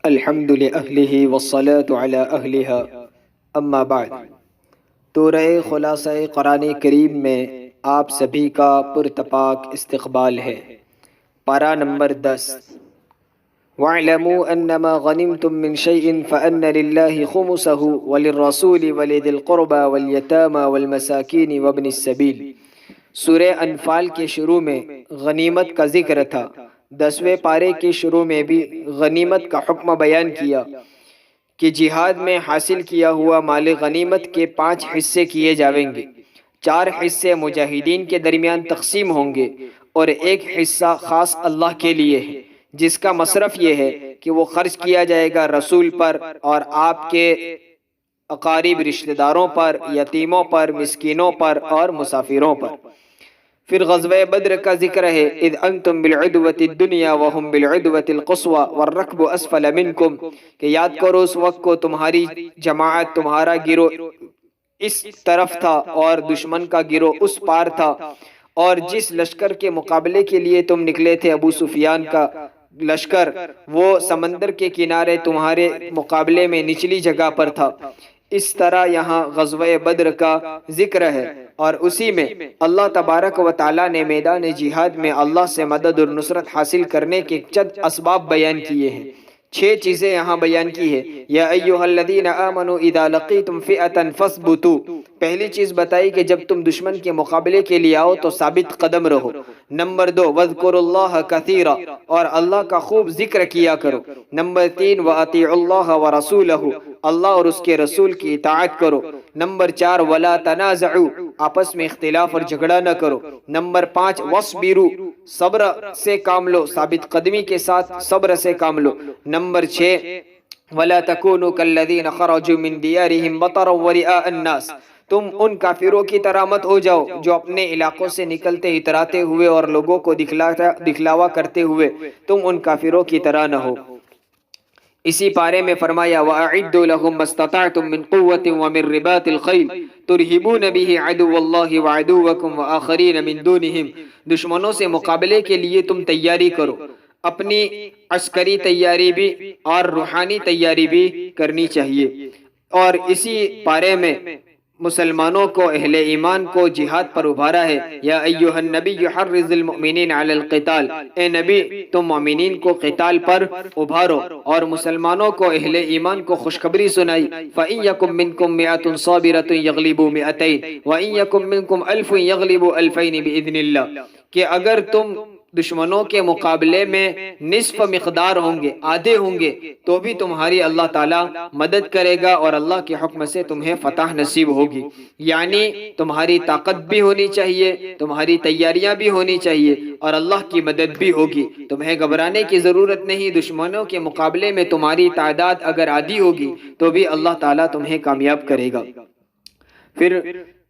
الحمد لأهلہ والصلاة علی اہلہا اما بعد۔ سورہ خلاصہ قرآن کریم میں آپ سبھی کا پرتپاک استقبال ہے۔ پارہ نمبر 10۔ وَاعْلَمُوا أَنَّمَا غَنِمْتُم مِّن شَيْءٍ فَأَنَّ لِلَّهِ خُمُسَهُ وَلِلرَّسُولِ وَلِذِي الْقُرْبَى وَالْيَتَامَى وَالْمَسَاكِينِ وَابْنِ السَّبِيلِ۔ سورہ انفال کے شروع میں غنیمت کا ذکر تھا۔ 10ویں پارے کے شروع میں بھی غنیمت کا حکم بیان کیا کہ جہاد میں حاصل کیا ہوا مال غنیمت کے 5 حصے کیے جاویں گے۔ 4 حصے مجاہدین کے درمیان تقسیم ہوں گے اور 1 حصہ خاص اللہ کے لیے ہے، جس کا مصرف یہ ہے کہ وہ خرچ کیا جائے گا رسول پر اور آپ کے اقارب رشتہ داروں پر، یتیموں پر، مسکینوں پر اور مسافروں پر۔ پھر غزوہ بدر کا ذکر ہے۔ اذ انتم بالعدوۃ الدنیا وهم بالعدوۃ القصوى والركب اسفل منکم، کہ یاد کرو اس وقت کو تمہاری جماعت، تمہارا گروہ اس طرف تھا اور دشمن کا گروہ اس پار تھا، اور جس لشکر کے مقابلے کے لیے تم نکلے تھے، ابو سفیان کا لشکر، وہ سمندر کے کنارے تمہارے مقابلے میں نچلی جگہ پر تھا۔ اس طرح یہاں غزوہ بدر کا ذکر ہے، اور اسی میں اللہ تبارک و تعالیٰ نے میدان جہاد میں اللہ سے مدد اور نصرت حاصل کرنے کے چند اسباب بیان کیے ہیں۔ 6 چیزیں یہاں بیان کی ہے۔ یا ایھا الذین آمنوا اذا لقیتم فئۃ فاثبتوا، پہلی چیز بتائی کہ جب تم دشمن کے مقابلے کے لیے آؤ تو ثابت قدم رہو۔ نمبر 2، واذکروا اللہ کثیرا، اور اللہ کا خوب ذکر کیا کرو۔ نمبر 3، واطیعوا اللہ ورسولہ، اللہ اور اس کے رسول کی اطاعت کرو۔ نمبر 4، ولا تنازعوا، آپس میں اختلاف اور جھگڑا نہ کرو۔ نمبر 5، واصبروا، صبر سے کام لو، ثابت قدمی کے ساتھ صبر سے کام لو۔ نمبر 6، ولا تکونوا کالذین خرجوا من دیارہم بطرا ورئاء الناس، تم ان کافروں کی طرح مت ہو جاؤ جو اپنے علاقوں سے نکلتے اتراتے ہوئے اور لوگوں کو دکھلاوا کرتے ہوئے، تم ان کافروں کی طرح نہ ہو۔ اسی پارے میں فرمایا وَأَعِدُّوا لَهُم مَّا اسْتَطَعْتُم مِّن قُوَّةٍ وَمِن رِّبَاطِ الْخَيْلِ تُرْهِبُونَ بِهِ عَدُوَّ اللَّهِ وَعَدُوَّكُمْ وَآخَرِينَ مِن دُونِهِمْ، دشمنوں سے مقابلے کے لیے تم تیاری کرو، اپنی عسکری تیاری بھی اور روحانی تیاری بھی کرنی چاہیے۔ اور اسی پارے میں مسلمانوں کو، اہل ایمان کو جہاد پر ابھارا ہے۔ یا ایھا النبی حرض المؤمنین علی القتال، اے نبی تم مومنین کو قتال پر ابھارو، اور مسلمانوں کو، اہل ایمان کو خوشخبری سنائی۔ فَإِن يَكُن مِّنكُم مِّائَةٌ صَابِرَةٌ يَغْلِبُوا مِائَتَيْنِ وَإِن يَكُن مِّنكُمْ أَلْفٌ يَغْلِبُوا أَلْفَيْنِ بِإِذْنِ اللَّهِ، کہ اگر تم دشمنوں کے مقابلے میں نصف مقدار ہوں گے، آدھے ہوں گے، تو بھی تمہاری اللہ تعالیٰ مدد کرے گا اور اللہ کے حکم سے تمہیں فتح نصیب ہوگی۔ یعنی تمہاری طاقت بھی ہونی چاہیے، تمہاری تیاریاں بھی ہونی چاہیے، اور اللہ کی مدد بھی ہوگی۔ تمہیں گھبرانے کی ضرورت نہیں، دشمنوں کے مقابلے میں تمہاری تعداد اگر آدھی ہوگی تو بھی اللہ تعالیٰ تمہیں کامیاب کرے گا۔ پھر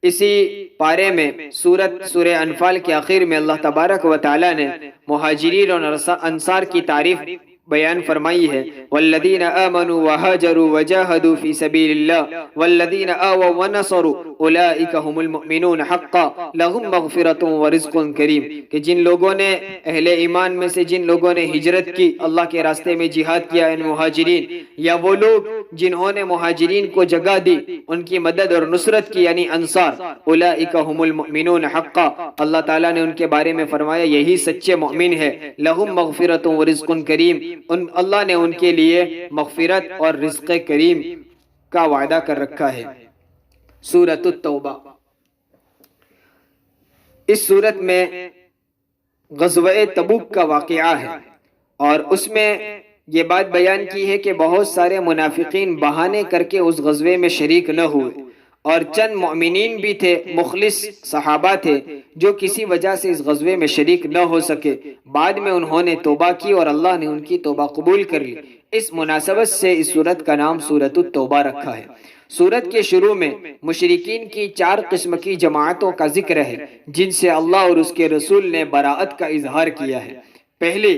اسی پارے میں سورہ انفال کے آخر میں اللہ تبارک و تعالیٰ نے مہاجرین اور انصار کی تعریف بیان فرمائی ہے۔ والذین آمنوا وہاجروا وجاہدوا فی سبیل اللہ والذین آووا ونصروا اولئک هم المؤمنون حقا لهم مغفرۃ ورزق کریم، کہ جن لوگوں نے، اہل ایمان میں سے جن لوگوں نے ہجرت کی، اللہ کے راستے میں جہاد کیا، ان مہاجرین، یا وہ لوگ جنہوں نے مہاجرین کو جگہ دی، ان کی مدد اور نصرت کی، یعنی انصار، اولئک هم المؤمنون حقا، اللہ تعالیٰ نے ان کے بارے میں فرمایا یہی سچے مومن ہے۔ لهم مغفرۃ ورزق کریم، اللہ نے ان کے لیے مغفرت اور رزق کریم کا وعدہ کر رکھا ہے۔ سورۃ التوبہ، اس سورت میں غزوہ تبوک کا واقعہ ہے، اور اس میں یہ بات بیان کی ہے کہ بہت سارے منافقین بہانے کر کے اس غزوے میں شریک نہ ہوئے، اور چند مومنین بھی تھے، مخلص صحابہ تھے جو کسی وجہ سے اس غزوے میں شریک نہ ہو سکے۔ بعد میں انہوں نے توبہ کی اور اللہ نے ان کی توبہ قبول کر لی۔ اس مناسبت سے اس سورت کا نام سورۃ التوبہ رکھا ہے۔ سورت کے شروع میں مشرکین کی 4 قسم کی جماعتوں کا ذکر ہے جن سے اللہ اور اس کے رسول نے براءت کا اظہار کیا ہے۔ پہلی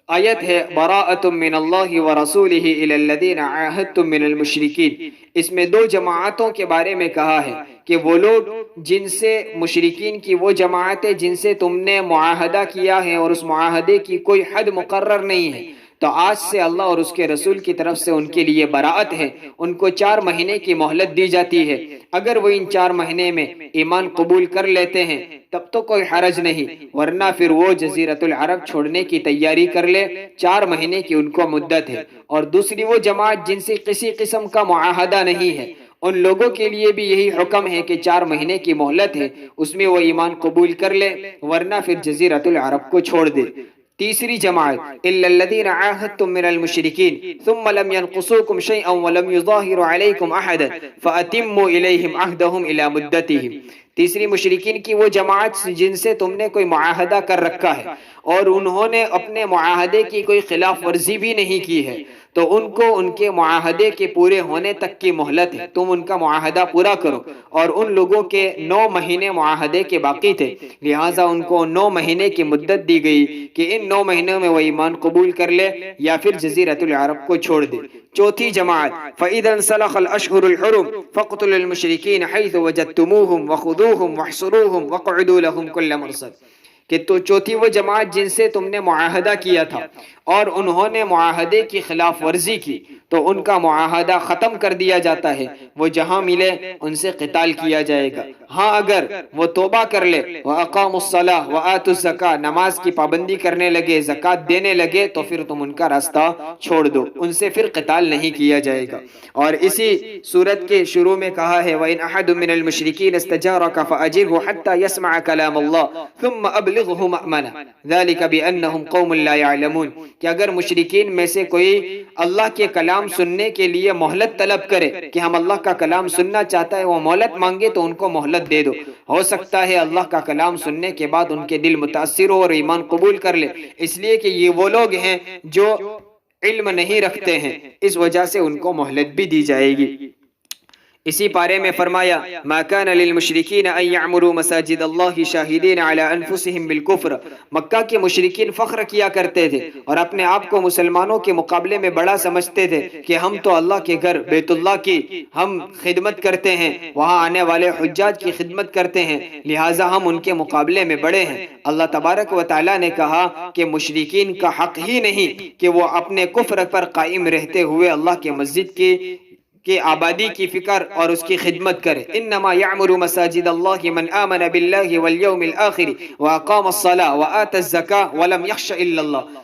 آیت ہے براءۃ من اللہ ورسولہ الی الذین عاہدتم من المشرکین، اس میں 2 جماعتوں کے بارے میں کہا ہے کہ وہ لوگ جن سے، مشرکین کی وہ جماعتیں جن سے تم نے معاہدہ کیا ہے اور اس معاہدے کی کوئی حد مقرر نہیں ہے، تو آج سے اللہ اور اس کے رسول کی طرف سے ان کے لیے براعت ہے، ان کو 4 مہینے کی مہلت دی جاتی ہے، اگر وہ ان 4 مہینے میں ایمان قبول کر لیتے ہیں تب تو کوئی حرج نہیں، ورنہ پھر وہ جزیرۃ العرب چھوڑنے کی تیاری کر لے، 4 مہینے کی ان کو مدت ہے۔ اور دوسری وہ جماعت جن سے کسی قسم کا معاہدہ نہیں ہے، ان لوگوں کے لیے بھی یہی حکم ہے کہ 4 مہینے کی مہلت ہے، اس میں وہ ایمان قبول کر لے، ورنہ پھر جزیرۃ العرب کو چھوڑ دے۔ تیسری جماعت الا الذين عاهدتم من المشركين ثم لم ينقصوكم شيئا ولم يظاهروا عليكم احدا فاتموا اليهم عهدهم الى مدتهم۔ تیسری مشرکین کی وہ جماعت جن سے تم نے کوئی معاہدہ کر رکھا ہے اور انہوں نے اپنے معاہدے کی کوئی خلاف ورزی بھی نہیں کی ہے، تو ان کو ان کے معاہدے کے پورے ہونے تک کی مہلت ہے، تم ان کا معاہدہ پورا کرو۔ اور ان لوگوں کے 9 مہینے معاہدے کے باقی تھے، لہٰذا ان کو 9 مہینے کی مدت دی گئی کہ ان 9 مہینوں میں وہ ایمان قبول کر لے یا پھر جزیرۃ العرب کو چھوڑ دے۔ چوتھی جماعت فَإِذَا انسَلَخَ الْأَشْهُرُ الْحُرُمُ فَاقْتُلُوا الْمُشْرِكِينَ حَيْثُ وَجَدتُّمُوهُمْ وَخُذُوهُمْ وَاحْصُرُوهُمْ وَاقْعُدُوا لَهُمْ كُلَّ مَرْصَدٍ۔ کہ تو چوتھی وہ جماعت جن سے تم نے معاہدہ کیا تھا اور انہوں نے معاہدے کی خلاف ورزی کی تو ان کا معاہدہ ختم کر دیا جاتا ہے، وہ جہاں ملے ان سے قتال کیا جائے گا۔ ہاں اگر وہ توبہ کر لے وَأَقَامُوا الصَّلَاةَ وَآتُوا الزَّكَاةَ، نماز کی پابندی کرنے لگے، زکوٰۃ دینے لگے، تو پھر تم ان کا راستہ چھوڑ دو، ان سے پھر قتال نہیں کیا جائے گا۔ اور اسی سورت کے شروع میں کہا ہے وَإِنْ أَحَدٌ مِّنَ الْمُشْرِكِينَ اسْتَجَارَكَ فَأَجِرْهُ حَتَّى يَسْمَعَ كَلَامَ اللَّهِ ثُمَّ أَبْلِغْهُ مَأْمَنَهُ ذَلِكَ بِأَنَّهُمْ قَوْمٌ لَا يَعْلَمُونَ۔ کہ اگر مشرکین میں سے کوئی اللہ کے کلام سننے کے لیے مہلت طلب کرے کہ ہم اللہ کا کلام سننا چاہتا ہے، وہ مہلت مانگے تو ان کو مہلت دے دو، ہو سکتا ہے اللہ کا کلام سننے کے بعد ان کے دل متاثر ہو اور ایمان قبول کر لے، اس لیے کہ یہ وہ لوگ ہیں جو علم نہیں رکھتے ہیں، اس وجہ سے ان کو مہلت بھی دی جائے گی۔ اسی پارے میں فرمایا ما كان للمشركين ان يعمروا مساجد الله شاهدين على انفسهم بالكفر۔ مکہ کے مشرکین فخر کیا کرتے تھے اور اپنے آپ کو مسلمانوں کے مقابلے میں بڑا سمجھتے تھے کہ ہم تو اللہ کے گھر بیت اللہ کی ہم خدمت کرتے ہیں، وہاں آنے والے حجاج کی خدمت کرتے ہیں، لہٰذا ہم ان کے مقابلے میں بڑے ہیں۔ اللہ تبارک و تعالیٰ نے کہا کہ مشرکین کا حق ہی نہیں کہ وہ اپنے کفر پر قائم رہتے ہوئے اللہ کے مسجد کی آبادی کی فکر اور اس کی خدمت کرے۔ انما یعمر مساجد اللہ من آمن باللہ والیوم الآخر واقام الصلاة وآت الزکاة ولم یخش الا اللہ۔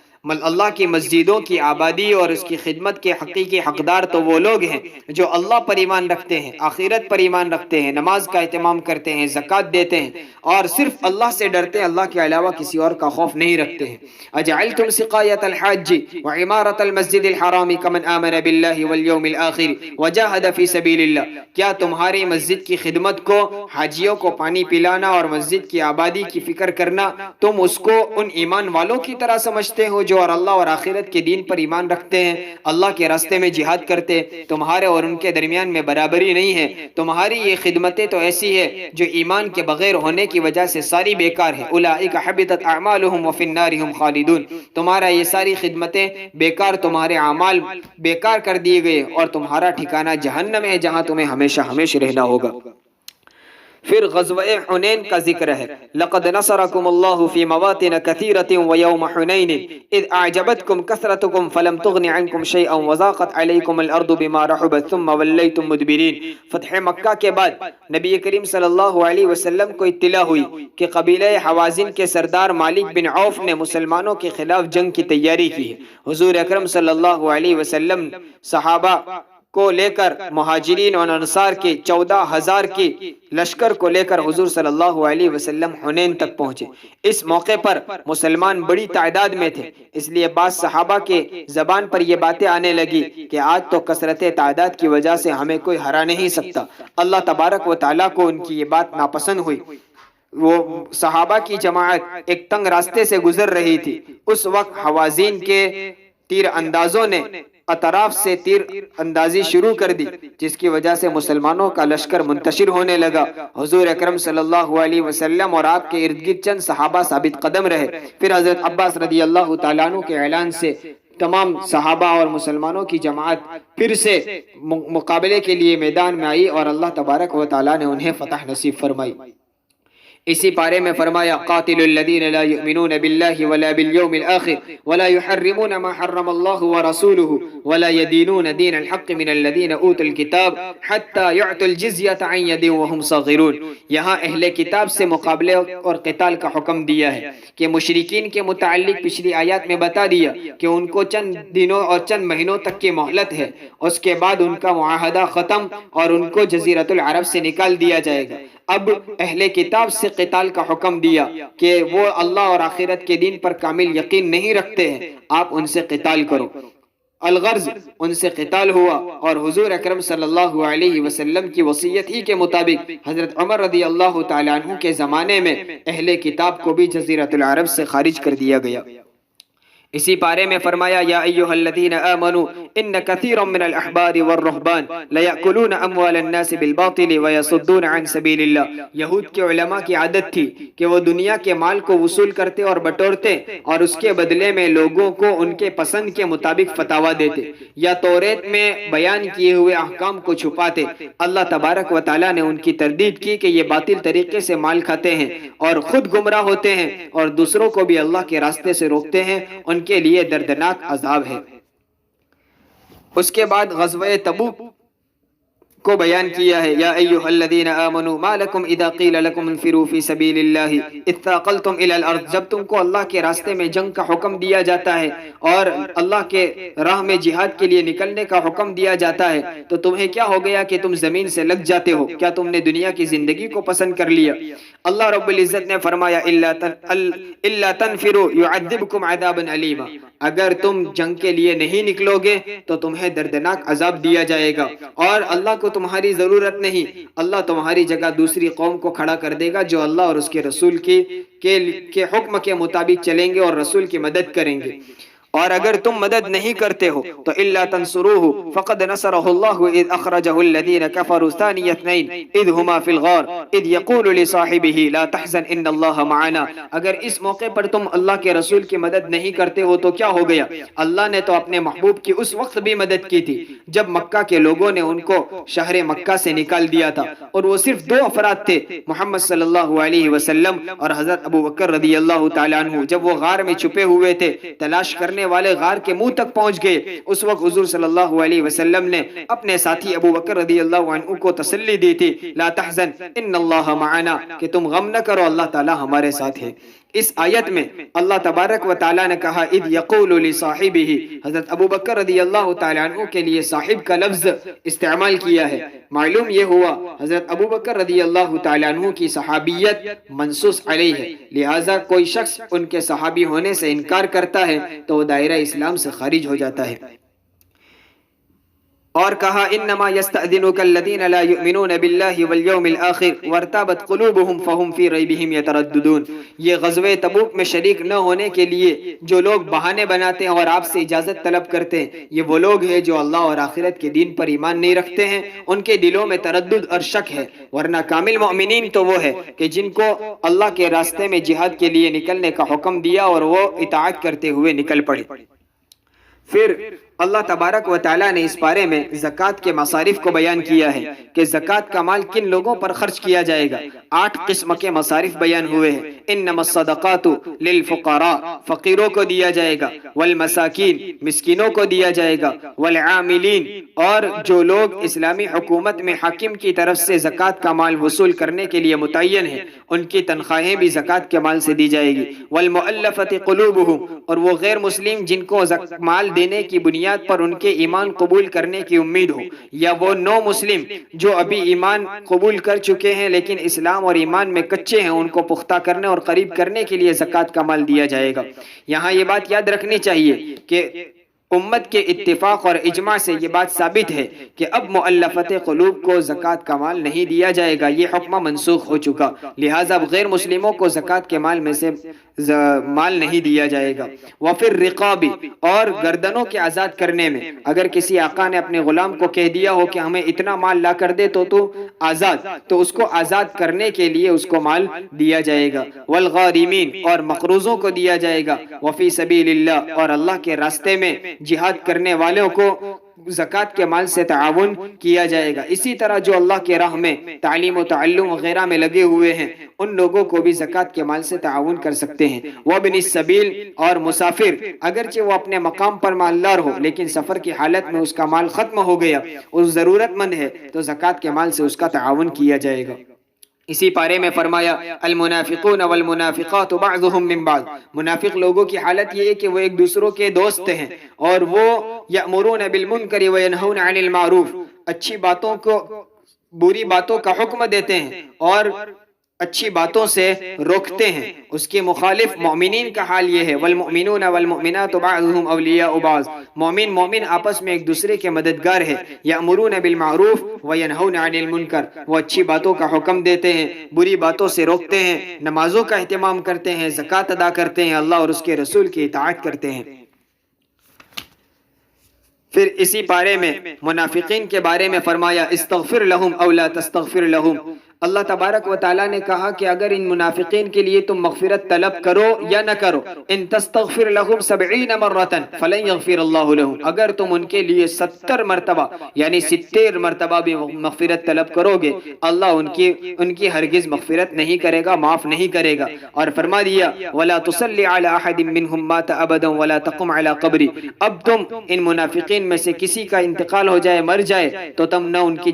اللہ کی مسجدوں کی آبادی اور اس کی خدمت کے حقیقی حقدار تو وہ لوگ ہیں جو اللہ پر ایمان رکھتے ہیں، آخرت پر ایمان رکھتے ہیں، نماز کا اہتمام کرتے ہیں، زکوٰۃ دیتے ہیں اور صرف اللہ سے ڈرتے ہیں، اللہ کے علاوہ کسی اور کا خوف نہیں رکھتے ہیں۔ اجعلتم سقایۃ الحاج وعمارۃ المسجد الحرام کمن آمن باللہ والیوم الآخر وجاہد فی سبیل اللہ۔ کیا تمہاری مسجد کی خدمت کو، حاجیوں کو پانی پلانا اور مسجد کی آبادی کی فکر کرنا، تم اس کو ان ایمان والوں کی طرح سمجھتے ہو جو اور اللہ اور آخرت کے دین پر ایمان رکھتے ہیں، اللہ کے راستے میں جہاد کرتے؟ تمہارے اور ان کے درمیان میں برابری نہیں ہے، تمہاری یہ خدمتیں تو ایسی ہے جو ایمان کے بغیر ہونے کی وجہ سے ساری بیکار ہیں۔ اولئک حبطت اعمالهم وفی النار هم خالدون۔ تمہارا یہ ساری خدمتیں بیکار، تمہارے اعمال بیکار کر دیے گئے اور تمہارا ٹھکانہ جہنم ہے جہاں تمہیں ہمیشہ ہمیشہ رہنا ہوگا۔ پھر غزوہ حنین کا ذکر ہے۔ لقد نصرکم اللہ فی مواطن کثیرۃ ویوم حنین اذ اعجبتکم کثرتکم فلم تغن عنکم شیئا وضاقت علیکم الارض بما رحبت ثم ولیتم مدبرین۔ فتح مکہ کے بعد نبی کریم صلی اللہ علیہ وسلم کو اطلاع ہوئی کہ قبیلہ حوازن کے سردار مالک بن عوف نے مسلمانوں کے خلاف جنگ کی تیاری کی ہے۔ حضور اکرم صلی اللہ علیہ وسلم صحابہ کو لے کر، مہاجرین اور انصار کے 14,000 کی لشکر کو لے کر حضور صلی اللہ علیہ وسلم حنین تک پہنچے۔ اس موقع پر مسلمان بڑی تعداد میں تھے، اس لیے بعض صحابہ کے زبان پر یہ باتیں آنے لگی کہ آج تو کثرت تعداد کی وجہ سے ہمیں کوئی ہرا نہیں سکتا۔ اللہ تبارک و تعالیٰ کو ان کی یہ بات ناپسند ہوئی۔ وہ صحابہ کی جماعت ایک تنگ راستے سے گزر رہی تھی، اس وقت حوازین کے تیر اندازوں نے اطراف سے تیر اندازی شروع کر دی، جس کی وجہ سے مسلمانوں کا لشکر منتشر ہونے لگا۔ حضور اکرم صلی اللہ علیہ وسلم اور آپ کے ارد گرد چند صحابہ ثابت قدم رہے۔ پھر حضرت عباس رضی اللہ تعالیٰ عنہ کے اعلان سے تمام صحابہ اور مسلمانوں کی جماعت پھر سے مقابلے کے لیے میدان میں آئی اور اللہ تبارک و تعالیٰ نے انہیں فتح نصیب فرمائی۔ اسی پارے میں فرمایا قاتل الذین لا یؤمنون باللہ ولا بالیوم الآخر ولا یحرمون ما حرم اللہ ورسولہ ولا یدینون دین الحق من الذین اوتوا الکتاب حتی یعطوا الجزیۃ عن ید وہم صاغرون۔ یہاں اہل کتاب سے مقابلے اور قتال کا حکم دیا ہے کہ مشرکین کے متعلق پچھلی آیات میں بتا دیا کہ ان کو چند دنوں اور چند مہینوں تک کی مہلت ہے، اس کے بعد ان کا معاہدہ ختم اور ان کو جزیرۃ العرب سے نکال دیا جائے گا۔ اب اہل کتاب سے قتال کا حکم دیا کہ وہ اللہ اور آخرت کے دین پر کامل یقین نہیں رکھتے ہیں، آپ ان سے قتال کرو۔ الغرض ان سے قتال ہوا، اور حضور اکرم صلی اللہ علیہ وسلم کی وصیت ہی کے مطابق حضرت عمر رضی اللہ تعالیٰ عنہ کے زمانے میں اہل کتاب کو بھی جزیرۃ العرب سے خارج کر دیا گیا۔ اسی پارے میں فرمایا یا ایھا الذین آمنوا ان کثیرا من الاحبار والرہبان لیأکلون اموال الناس بالباطل ویصدون عن سبیل اللہ۔ یہود کے علماء کی عادت تھی کہ وہ دنیا کے مال کو وصول کرتے اور بٹورتے اور اس کے بدلے میں لوگوں کو ان کے پسند کے مطابق فتاوی دیتے یا توریت میں بیان کیے ہوئے احکام کو چھپاتے۔ اللہ تبارک و تعالیٰ نے ان کی تردید کی کہ یہ باطل طریقے سے مال کھاتے ہیں اور خود گمراہ ہوتے ہیں اور دوسروں کو بھی اللہ کے راستے سے روکتے ہیں، ان کے لیے دردناک عذاب ہے۔ اس کے بعد غزوہ تبوک کو بیان کیا ہے یا ایھا الذین آمنوا ما لکم اذا قیل لکم انفروا فی سبیل اللہ اثاقلتم الی الارض۔ جب تم کو اللہ کے راستے میں جنگ کا حکم دیا جاتا ہے اور اللہ کے راہ میں جہاد کے لیے نکلنے کا حکم دیا جاتا ہے تو تمہیں کیا ہو گیا کہ تم زمین سے لگ جاتے ہو؟ کیا تم نے دنیا کی زندگی کو پسند کر لیا؟ اللہ رب العزت نے فرمایا الا تنفروا يعذبكم عذابا علیما۔ اگر تم جنگ کے لیے نہیں نکلو گے تو تمہیں دردناک عذاب دیا جائے گا، اور اللہ کو تمہاری ضرورت نہیں، اللہ تمہاری جگہ دوسری قوم کو کھڑا کر دے گا جو اللہ اور اس کے رسول کے حکم کے مطابق چلیں گے اور رسول کی مدد کریں گے۔ اور اگر تم مدد نہیں کرتے ہو تو الا تنصروه فقد نصره الله اذ اخرجه الذين كفروا ثاني اثنين اذ هما في الغار اذ يقول لصاحبه لا تحزن ان الله معنا۔ اگر اس موقع پر تم اللہ کے رسول کی مدد نہیں کرتے ہو تو کیا ہو گیا؟ اللہ نے تو اپنے محبوب کی اس وقت بھی مدد کی تھی جب مکہ کے لوگوں نے ان کو شہر مکہ سے نکال دیا تھا، اور وہ صرف دو افراد تھے، محمد صلی اللہ علیہ وسلم اور حضرت ابو بکر رضی اللہ تعالیٰ عنہ۔ جب وہ غار میں چھپے ہوئے تھے، تلاش کرنے والے غار کے منہ تک پہنچ گئے، اس وقت حضور صلی اللہ علیہ وسلم نے اپنے ساتھی ابو بکر رضی اللہ عنہ کو تسلی دی تھی لا تحزن ان اللہ معنا، کہ تم غم نہ کرو، اللہ تعالی ہمارے ساتھ ہے۔ اس آیت میں اللہ تبارک و تعالیٰ نے کہا اذ یقول لصاحبہ، حضرت ابو بکر رضی اللہ تعالیٰ عنہ کے لیے صاحب کا لفظ استعمال کیا ہے۔ معلوم یہ ہوا حضرت ابو بکر رضی اللہ تعالیٰ عنہ کی صحابیت منصوص علیہ ہے، لہٰذا کوئی شخص ان کے صحابی ہونے سے انکار کرتا ہے تو وہ دائرہ اسلام سے خارج ہو جاتا ہے۔ اور کہا انما یستأذنک الذین لا یؤمنون باللہ والیوم الآخر وارتابت قلوبہم فہم فی ریبہم یترددون۔ یہ غزوہ تبوک میں شریک نہ ہونے کے لیے جو لوگ بہانے بناتے ہیں اور آپ سے اجازت طلب کرتے ہیں، یہ وہ لوگ ہیں جو اللہ اور آخرت کے دین پر ایمان نہیں رکھتے ہیں، ان کے دلوں میں تردد اور شک ہے۔ ورنہ کامل مؤمنین تو وہ ہے کہ جن کو اللہ کے راستے میں جہاد کے لیے نکلنے کا حکم دیا اور وہ اطاعت کرتے ہوئے نکل پڑے۔ پھر اللہ تبارک و تعالیٰ نے اس بارے میں زکوٰۃ کے مصارف کو بیان کیا ہے کہ زکوٰۃ کا مال کن لوگوں پر خرچ کیا جائے گا۔ 8 قسم کے مصارف بیان ہوئے ہیں۔ انما الصدقات للفقراء، فقیروں کو دیا جائے گا، والمساکین، مسکینوں کو دیا جائے گا، والعاملین، اور جو لوگ اسلامی حکومت میں حاکم کی طرف سے زکوٰۃ کا مال وصول کرنے کے لیے متعین ہیں، ان کی تنخواہیں بھی زکوٰۃ کے مال سے دی جائے گی، والمؤلفۃ قلوبہم، اور وہ غیر مسلم جن کو مال دینے کی بنیاد پر ان کے ایمان قبول کرنے کی امید ہو، یا وہ نو مسلم جو ابھی ایمان قبول کر چکے ہیں لیکن اسلام اور ایمان میں کچے ہیں، ان کو پختہ کرنے اور قریب کرنے کے لیے زکوٰۃ کا مال دیا جائے گا۔ یہاں یہ بات یاد رکھنی چاہیے کہ امت کے اتفاق اور اجماع سے یہ بات ثابت ہے کہ اب مؤلفت قلوب کو زکوٰۃ کا مال نہیں دیا جائے گا، یہ حکم منسوخ ہو چکا، لہٰذا اب غیر مسلموں کو زکوٰۃ کے مال میں سے مال نہیں دیا جائے گا۔ وفی الرقاب، اور گردنوں کے آزاد کرنے میں، اگر کسی آقا نے اپنے غلام کو کہہ دیا ہو کہ ہمیں اتنا مال لا کر دے تو آزاد، تو اس کو آزاد کرنے کے لیے اس کو مال دیا جائے گا۔ والغارمین، اور مقروضوں کو دیا جائے گا۔ وفی سبیل اللہ، اور اللہ کے راستے میں جہاد کرنے والوں کو زکوٰۃ کے مال سے تعاون کیا جائے گا۔ اسی طرح جو اللہ کے راہ میں تعلیم و تعلم وغیرہ میں لگے ہوئے ہیں ان لوگوں کو بھی زکوٰۃ کے مال سے تعاون کر سکتے ہیں۔ وابن السبیل اور مسافر، اگرچہ وہ اپنے مقام پر مالدار ہو لیکن سفر کی حالت میں اس کا مال ختم ہو گیا، اس ضرورت مند ہے تو زکوٰۃ کے مال سے اس کا تعاون کیا جائے گا۔ اسی پارے میں فرمایا المنافقون والمنافقات بعضهم من بعض، منافق لوگوں کی حالت یہ ہے کہ وہ ایک دوسروں کے دوست ہیں اور وہ یأمرون بالمنکر وینہون عن المعروف، اچھی باتوں کو بری باتوں کا حکم دیتے ہیں اور اچھی باتوں سے روکتے ہیں۔ اس کے مخالف مومنین کا حال یہ ہے والمؤمنون والمؤمنات بعضهم اولیاء بعض، مومن آپس میں ایک دوسرے کے مددگار ہے۔ یأمرون بالمعروف وینہون عن المنکر، وہ اچھی باتوں کا حکم دیتے ہیں، بری باتوں سے روکتے ہیں، نمازوں کا اہتمام کرتے ہیں، زکوٰۃ ادا کرتے ہیں، اللہ اور اس کے رسول کی اطاعت کرتے ہیں۔ پھر اسی پارے میں منافقین کے بارے میں فرمایا استغفر لہم او لا تستغفر لہم، اللہ تبارک و تعالیٰ نے کہا کہ اگر ان منافقین کے لیے تم مغفرت طلب کرو یا نہ کرو، ان تستغفر لہم 70 مرۃ فلن یغفر اللہ لہم، اگر تم ان کے لیے 70 مرتبہ یعنی 70 مرتبہ بھی مغفرت طلب کرو گے اللہ ان کی ہرگز مغفرت نہیں کرے گا، معاف نہیں کرے گا۔ اور فرما دیا ولا تصلی علی احد منہم مات ابدا ولا تقم علی قبری، اب تم ان منافقین میں سے کسی کا انتقال ہو جائے، مر جائے تو تم نہ ان کی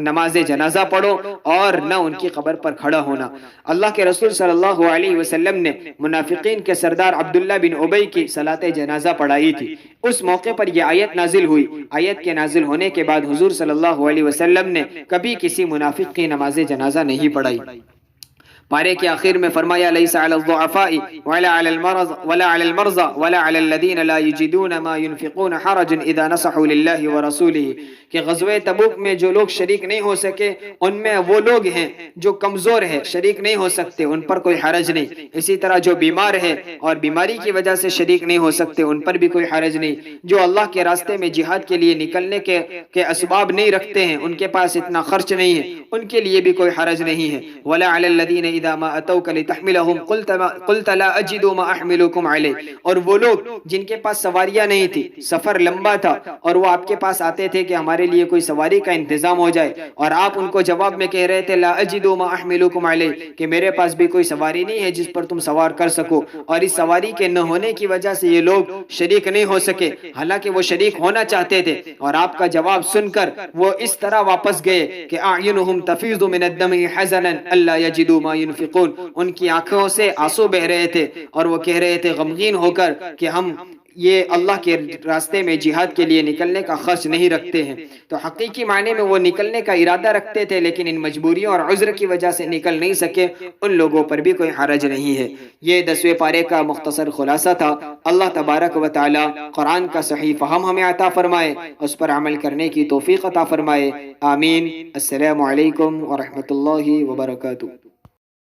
نماز جنازہ پڑھو اور نہ ان کی قبر پر کھڑا ہونا۔ اللہ کے رسول صلی اللہ علیہ وسلم نے منافقین کے سردار عبداللہ بن ابی کی صلاۃ جنازہ پڑھائی تھی۔ اس موقع پر یہ آیت نازل ہوئی۔ آیت کے نازل ہونے کے بعد حضور صلی اللہ علیہ وسلم نے کبھی کسی منافق کی نماز جنازہ نہیں پڑھائی۔ پارے کے آخر میں فرمایا لیس علی الضعفاء ولا علی المرضى ولا علی الذین لا یجدون ما ينفقون حرج اذا نصحوا للہ ورسولہ، کہ غزوہ تبوک میں جو لوگ شریک نہیں ہو سکے ان میں وہ لوگ ہیں جو کمزور ہیں، شریک نہیں ہو سکتے، ان پر کوئی حرج نہیں۔ اسی طرح جو بیمار ہیں اور بیماری کی وجہ سے شریک نہیں ہو سکتے ان پر بھی کوئی حرج نہیں۔ جو اللہ کے راستے میں جہاد کے لیے نکلنے کے اسباب نہیں رکھتے ہیں، ان کے پاس اتنا خرچ نہیں ہے، ان کے لیے بھی کوئی حرج نہیں ہے۔ ولا علی الذین اذا ما اتوک لتحملهم قلت لا اجد ما احملکم علیہ، اور وہ لوگ جن کے پاس سواریاں نہیں تھی، سفر لمبا تھا اور وہ آپ کے پاس آتے تھے کہ ہمارے لیے کوئی سواری کا انتظام ہو جائے، اور آپ ان کو جواب میں کہہ رہے تھے لا اجد ما احملکم علیہ، کہ میرے پاس بھی کوئی سواری نہیں ہے جس پر تم سوار کر سکو، اور اس سواری کے نہ ہونے کی وجہ سے یہ لوگ شریک نہیں ہو سکے، حالانکہ وہ شریک ہونا چاہتے تھے، اور آپ کا جواب سن کر وہ اس طرح واپس گئے کہ اعینہم تفیض من الدمع حزنا الا یجدوا ما ينفقون، ان کی آنکھوں سے آنسو بہ رہے تھے اور وہ کہہ رہے تھے غمگین ہو کر کہ ہم یہ اللہ کے راستے میں جہاد کے لیے نکلنے کا خرچ نہیں رکھتے ہیں۔ تو حقیقی معنی میں وہ نکلنے کا ارادہ رکھتے تھے لیکن ان مجبوریوں اور عذر کی وجہ سے نکل نہیں سکے، ان لوگوں پر بھی کوئی حرج نہیں ہے۔ یہ 10ویں پارے کا مختصر خلاصہ تھا۔ اللہ تبارک و تعالی قرآن کا صحیح فہم ہمیں عطا فرمائے، اس پر عمل کرنے کی توفیق عطا فرمائے، آمین۔ السلام علیکم ورحمۃ اللہ وبرکاتہ۔